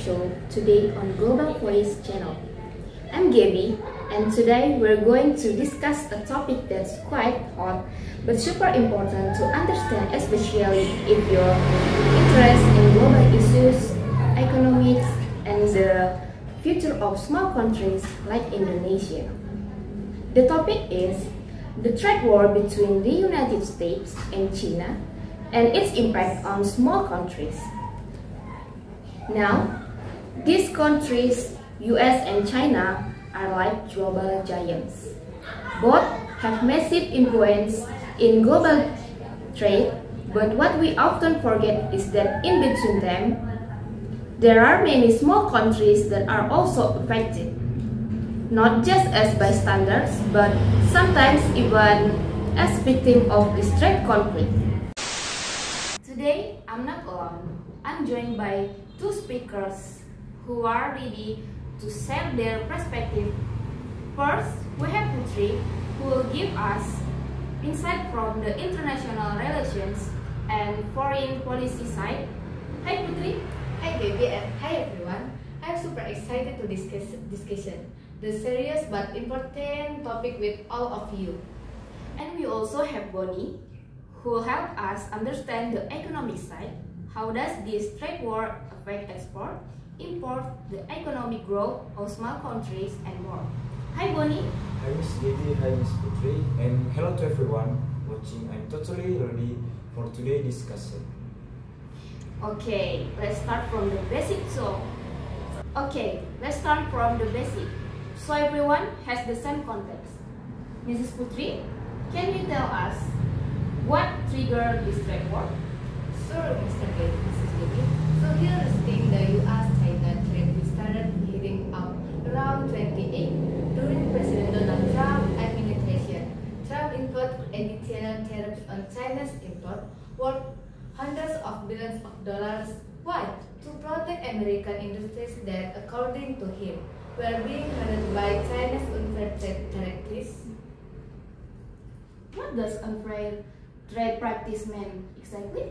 show today on Global Voice channel. I'm Gaby, and today we're going to discuss a topic that's quite hot but super important to understand, especially if you're interested in global issues, economics, and the future of small countries like Indonesia. The topic is the trade war between the United States and China and its impact on small countries. Now, these countries, US and China, are like global giants. Both have massive influence in global trade, but what we often forget is that in between them, there are many small countries that are also affected. Not just as bystanders, but sometimes even as victims of this trade conflict. Today, I'm not alone. I'm joined by two speakers who are ready to share their perspective. First, we have Putri, who will give us insight from the international relations and foreign policy side. Hi Putri. Hi Gaby and hi everyone. I'm super excited to discuss the serious but important topic with all of you. And we also have Bonnie, who will help us understand the economic side. How does this trade war affect export, import, the economic growth of small countries, and more? Hi Bonnie. Hi Miss Gaby, hi Miss Putri, and hello to everyone watching. I'm totally ready for today's discussion. Okay, let's start from the basic. So everyone has the same context. Mrs. Putri, can you tell us what triggered this trade war? Sure, Mrs. Gaby. So here's the thing, the US-China trade started heating up around 28 during President Donald Trump administration. Trump imposed additional tariffs on China's import worth hundreds of billions of dollars. Why? To protect American industries that, according to him, were being hurt by China's unfair trade practices. What does unfair trade practice mean exactly?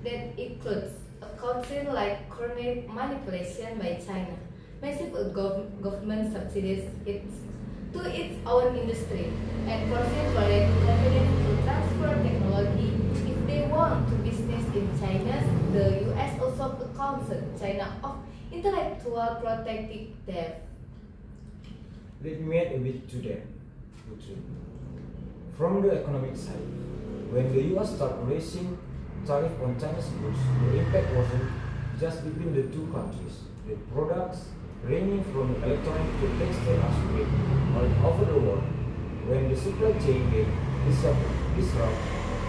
That includes a country like currency manipulation by China, massive government subsidies to its own industry, and forcing foreign companies to transfer technology if they want to business in China. The US also accuses China of intellectual property theft. Let me add a bit to that, Putri. From the economic side, when the US started raising tariff on China's goods, the impact wasn't just between the two countries. The products ranging from electronic to textile are spread all over the world. When the supply chain gets disrupted,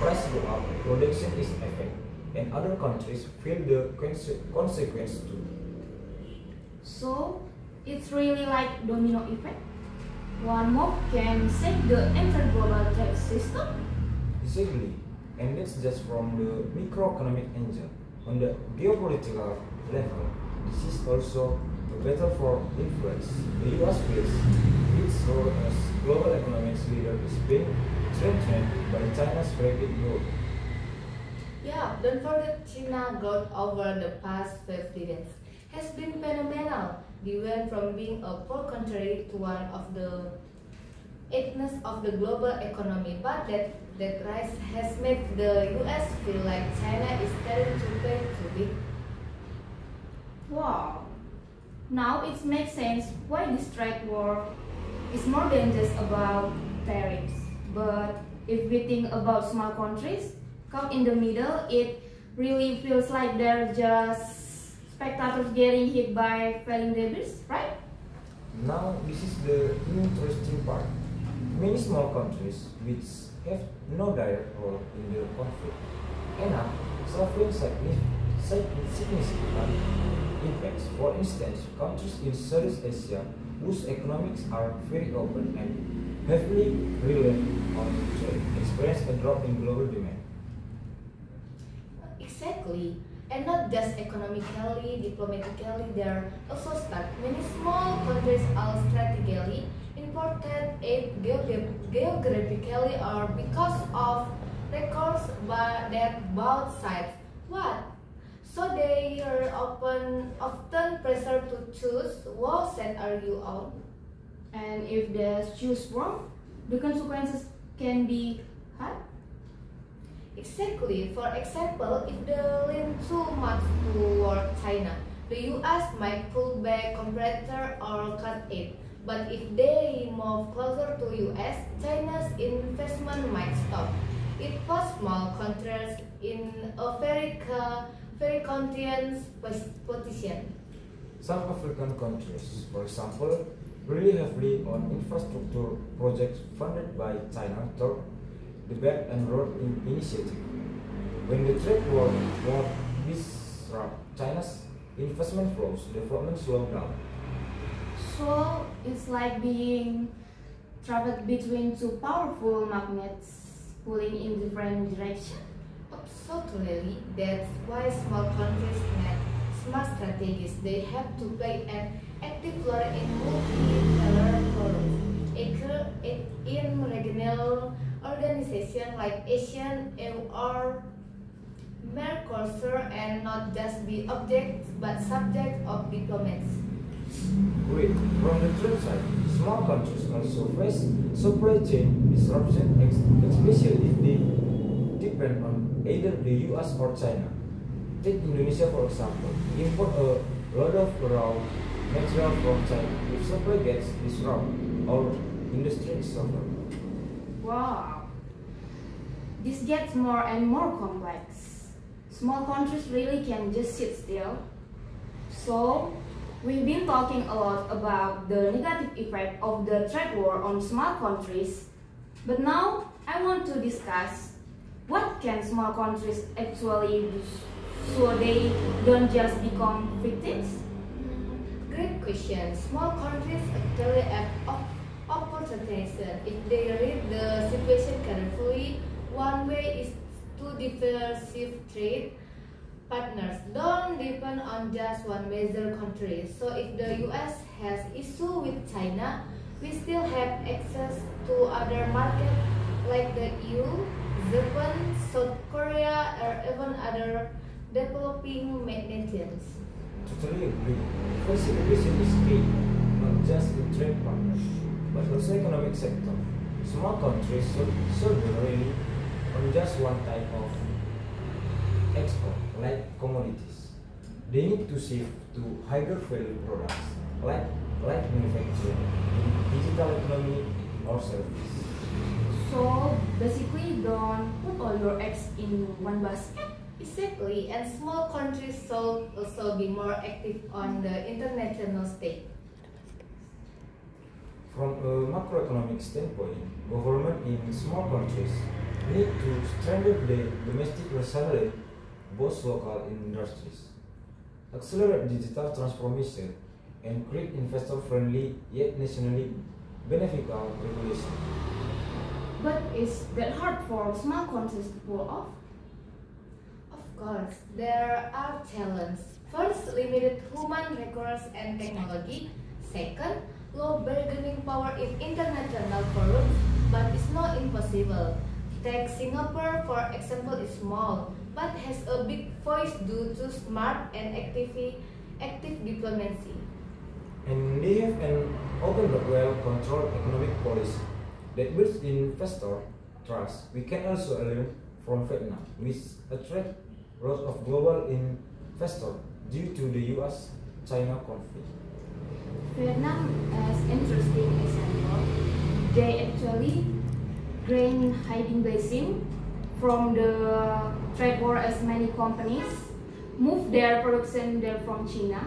price go up, production is affected, and other countries feel the consequence too. So, it's really like domino effect. One move can shake the entire global trade system. Exactly, and that's just from the microeconomic angle. On the geopolitical level, this is also a battle for influence. The US feels its role as global economic leader is being strengthened by China's rapid growth. Yeah, don't forget China's growth over the past 5 decades has been phenomenal. They went from being a poor country to one of the eighths of the global economy, but that rise has made the US feel like China is starting to play too big. Wow. Now it makes sense why this trade war is more than just about tariffs. But if we think about small countries caught in the middle, it really feels like they're just spectators getting hit by falling debris, right? Now, this is the interesting part. Many small countries which have no direct role in the conflict end up suffering significant impacts. For instance, countries in Southeast Asia whose economics are very open and heavily reliant on trade experience a drop in global demand. Exactly. And not just economically, diplomatically, they're also stuck. Many small countries are strategically important geographically or because of records that both sides. What? So they are often pressured to choose what side are you on. And if they choose wrong, the consequences can be hard. Exactly. For example, if they lean too much toward China, the US might pull back competitor or cut aid. But if they move closer to US, China's investment might stop. It puts small countries in a very contentious position. Some African countries, for example, rely heavily on infrastructure projects funded by China through the Belt and Road Initiative. When the trade war disrupt China's investment flows, development slows down. So it's like being trapped between two powerful magnets pulling in different directions. Absolutely, that's why small countries need smart strategies. They have to play an active role in multilateral forums, in regional organizations like ASEAN or Mercosur, and not just be objects but subject of diplomacy. Great. From the trade side, small countries also face supply chain disruption, especially if they depend on either the US or China. Take Indonesia for example. Import a lot of raw material from China. If supply gets disrupted, our industry is suffer. Wow, this gets more and more complex. Small countries really can just sit still. So, we've been talking a lot about the negative effect of the trade war on small countries, but now I want to discuss what can small countries actually do so they don't just become victims. Great question. Small countries actually have opportunities if they read the situation carefully. One way is to diversify trade partners. Don't depend on just one major country. So if the US has issue with China, we still have access to other markets like the EU, Japan, South Korea, or even other developing nations. Totally agree. Diversification is key, not just in trade partners, but also economic sector. Small countries should rely on just one type of export, like commodities. They need to shift to higher value products, like manufacturing, digital economy, or service. So basically, don't put all your eggs in one basket. Exactly, and small countries should also be more active on the international stage. From a macroeconomic standpoint, government in small countries need to strengthen the domestic resilience, both local industries, accelerate digital transformation, and create investor-friendly yet nationally beneficial regulation. But is that hard for small countries to pull off? Of course, there are challenges. First, limited human resources and technology. Second, low bargaining power in international forums, but it's not impossible. Take Singapore, for example, is small, but has a big voice due to smart and active diplomacy. And they have an open but well-controlled economic policy that builds investor trust. We can also learn from Vietnam, which attract lots of global investors due to the US-China conflict. Vietnam as interesting example. They actually gain hiding blessing from the trade war as many companies move their production there from China.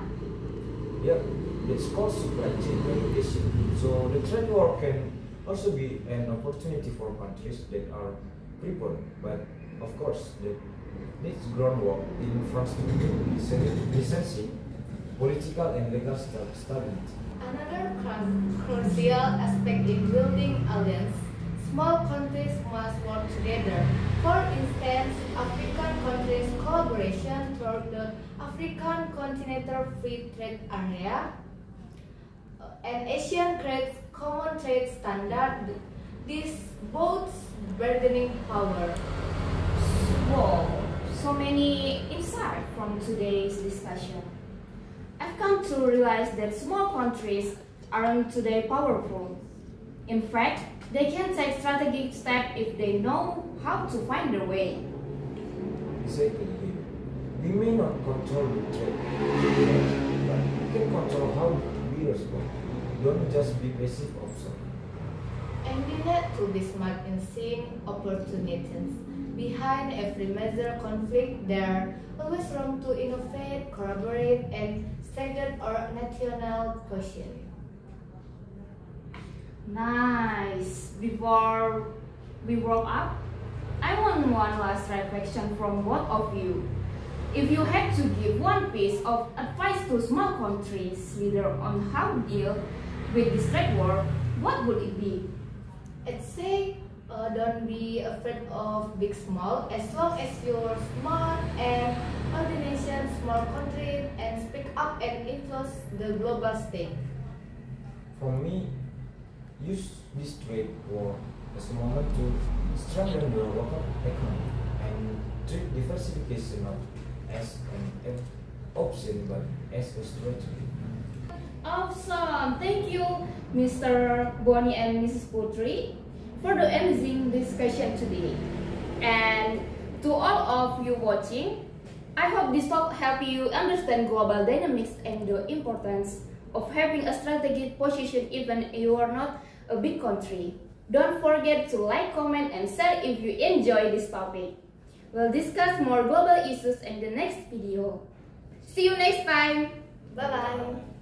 Yep, it's called supply chain regulation. So the trade war can also be an opportunity for countries that are prepared, but of course that needs groundwork in infrastructure, licensing, political and legal stability. Another crucial aspect in building alliance, small countries must work together. For instance, African countries' collaboration toward the African Continental Free Trade Area and ASEAN creates common trade standard. This boasts bargaining power. Wow, so many insights. insight from today's discussion. I've come to realize that small countries aren't today powerful. In fact, they can take strategic steps if they know how to find their way. Exactly. We may not control the trade, but we can control how we respond. Don't just be passive observer. And we need to be smart in seeing opportunities. Behind every major conflict, there are always room to innovate, collaborate, and strengthen our national cohesion. Nice. Before we wrap up, I want one last reflection from both of you. If you had to give one piece of advice to small countries leader on how to deal with this trade war, what would it be? I'd say don't be afraid of big small as long as you're smart and organization small country and speak up and influence the global stage. For me, use this trade war as a moment to strengthen your local economy and treat diversification not as an option but as a strategy. Awesome! Thank you, Mr. Boni and Mrs. Putri, for the amazing discussion today. And to all of you watching, I hope this talk helped you understand global dynamics and the importance of having a strategic position even you are not a big country. Don't forget to like, comment, and share if you enjoy this topic. We'll discuss more global issues in the next video. See you next time! Bye bye.